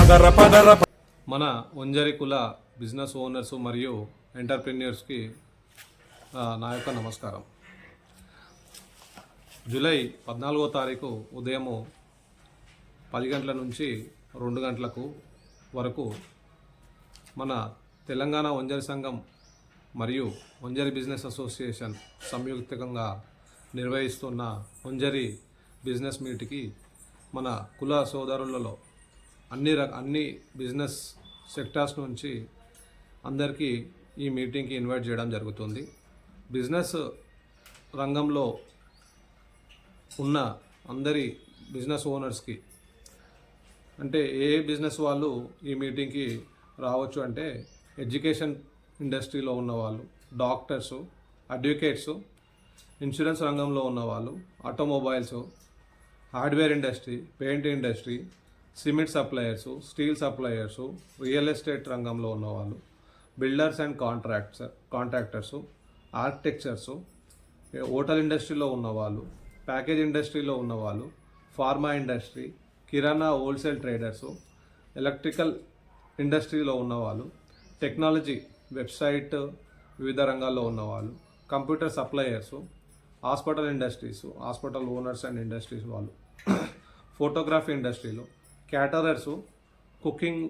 మన వంజరి కుల business owners మరియు ఎంటర్ప్రెన్యూర్స్కి నా యొక్క నమస్కారం. జూలై 14వ తారీఖు ఉదయం 10 గంటల నుంచి 2 గంటలకు వరకు మన తెలంగాణ వంజరి సంఘం మరియు వంజరి బిజినెస్ అసోసియేషన్ సంయుక్తంగా నిర్వహిస్తున్న వంజరి బిజినెస్ మీట్కి మన కుల సోదరులలో అన్ని బిజినెస్ సెక్టార్స్ నుంచి అందరికీ ఈ మీటింగ్కి ఇన్వైట్ చేయడం జరుగుతుంది. బిజినెస్ రంగంలో ఉన్న అందరి బిజినెస్ ఓనర్స్కి అంటే ఏ బిజినెస్ వాళ్ళు ఈ మీటింగ్కి రావచ్చు అంటే ఎడ్యుకేషన్ ఇండస్ట్రీలో ఉన్నవాళ్ళు, డాక్టర్సు, అడ్వకేట్సు, ఇన్సూరెన్స్ రంగంలో ఉన్నవాళ్ళు, automobiles, hardware industry, paint industry, cement suppliers, steel suppliers, real estate రంగంలో ఉన్నవాళ్ళు, builders and contractors, architectures, hotel ఇండస్ట్రీలో ఉన్నవాళ్ళు, ప్యాకేజ్ ఇండస్ట్రీలో ఉన్నవాళ్ళు, ఫార్మా ఇండస్ట్రీ, కిరాణా హోల్సేల్ ట్రేడర్సు, ఎలక్ట్రికల్ ఇండస్ట్రీలో ఉన్నవాళ్ళు, టెక్నాలజీ వెబ్సైట్ వివిధ రంగాల్లో ఉన్నవాళ్ళు, computer suppliers, hospital industries, hospital owners and industries వాళ్ళు, ఫోటోగ్రఫీ ఇండస్ట్రీలో, క్యాటరర్సు, కుకింగ్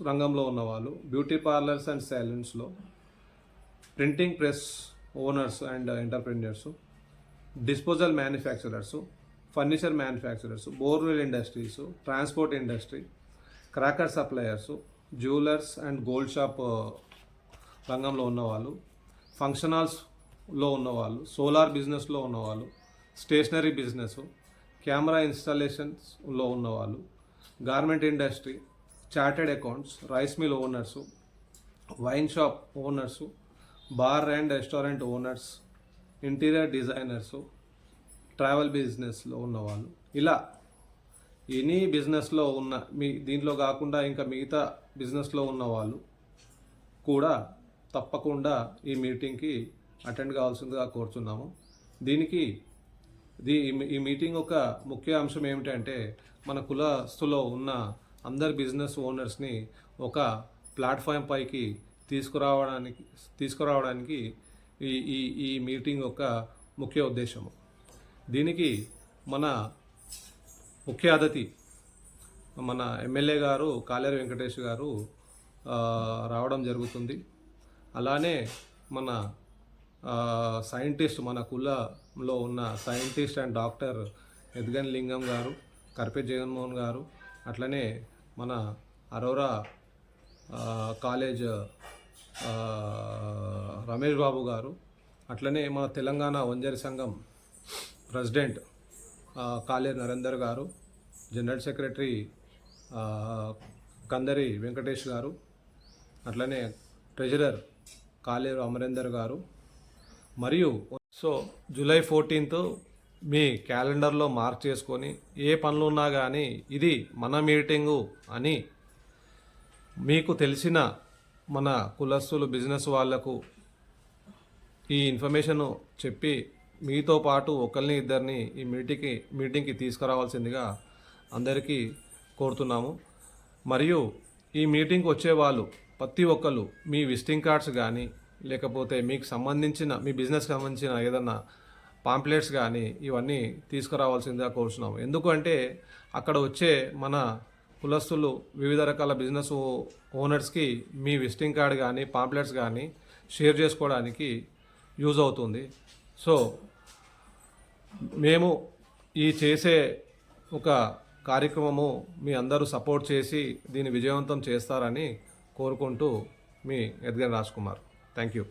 రంగంలో ఉన్నవాళ్ళు, బ్యూటీ పార్లర్స్ అండ్ సెలూన్స్లో, printing press owners and entrepreneurs, disposal manufacturers, furniture manufacturers, borewell industries, transport industry, cracker suppliers, jewellers and gold shop రంగంలో ఉన్నవాళ్ళు, function హాల్స్లో ఉన్నవాళ్ళు, solar బిజినెస్లో ఉన్నవాళ్ళు, స్టేషనరీ బిజినెస్, కెమెరా ఇన్స్టాలేషన్స్లో ఉన్నవాళ్ళు, garment industry, chartered accounts, rice mill owners, wine shop owners, bar and restaurant owners, interior designers, travel బిజినెస్లో ఉన్నవాళ్ళు, ఇలా ఎనీ బిజినెస్లో ఉన్న దీంట్లో కాకుండా ఇంకా మిగతా బిజినెస్లో ఉన్నవాళ్ళు కూడా తప్పకుండా ఈ మీటింగ్కి అటెండ్ కావాల్సిందిగా కోరుతున్నాము. ఈ మీటింగ్ ఒక ముఖ్య అంశం ఏమిటంటే మన కులస్తులో ఉన్న అందరి బిజినెస్ ఓనర్స్ని ఒక ప్లాట్ఫామ్ పైకి తీసుకురావడానికి ఈ మీటింగ్ యొక్క ముఖ్య ఉద్దేశము. దీనికి మన ముఖ్య అతిథి మన ఎమ్మెల్యే గారు కాలేరు వెంకటేష్ గారు రావడం జరుగుతుంది. అలానే మన సైంటిస్ట్, మన కులంలో ఉన్న సైంటిస్ట్ అండ్ డాక్టర్ ఎద్గన్ లింగం గారు, కర్పేట్ జగన్మోహన్ గారు, అట్లనే మన అరోరా కాలేజ్ రమేష్ బాబు గారు, అట్లనే మన తెలంగాణ వంజరి సంఘం ప్రెసిడెంట్ కాలేరు నరేందర్ గారు, జనరల్ సెక్రటరీ కందరి వెంకటేష్ గారు, అట్లనే ట్రెజరర్ కాలేరు అమరేందర్ గారు, మరియు జూలై 14th మీ క్యాలెండర్లో మార్క్ చేసుకొని ఏ పనులు ఉన్నా కానీ ఇది మన మీటింగు అని మీకు తెలిసిన మన కులస్తులు బిజినెస్ వాళ్లకు ఈ ఇన్ఫర్మేషన్ చెప్పి మీతో పాటు ఒకరిని ఇద్దరిని ఈ మీటింగ్కి తీసుకురావాల్సిందిగా అందరికీ కోరుతున్నాము. మరియు ఈ మీటింగ్కి వచ్చేవాళ్ళు ప్రతి ఒక్కరు మీ విజిటింగ్ కార్డ్స్ కానీ లేకపోతే మీకు సంబంధించిన మీ బిజినెస్కి సంబంధించిన ఏదన్నా పాంప్లెట్స్ కానీ ఇవన్నీ తీసుకురావాల్సిందిగా కోరుతున్నాము. ఎందుకంటే అక్కడ వచ్చే మన కులస్తులు వివిధ రకాల బిజినెస్ ఓనర్స్కి మీ విజిటింగ్ కార్డ్ కానీ పాంప్లెట్స్ కానీ షేర్ చేసుకోవడానికి యూజ్ అవుతుంది. మేము ఈ చేసే ఒక కార్యక్రమము మీ అందరూ సపోర్ట్ చేసి దీన్ని విజయవంతం చేస్తారని కోరుకుంటూ మీ ఎద్గన్ రాజ్ కుమార్. Thank you.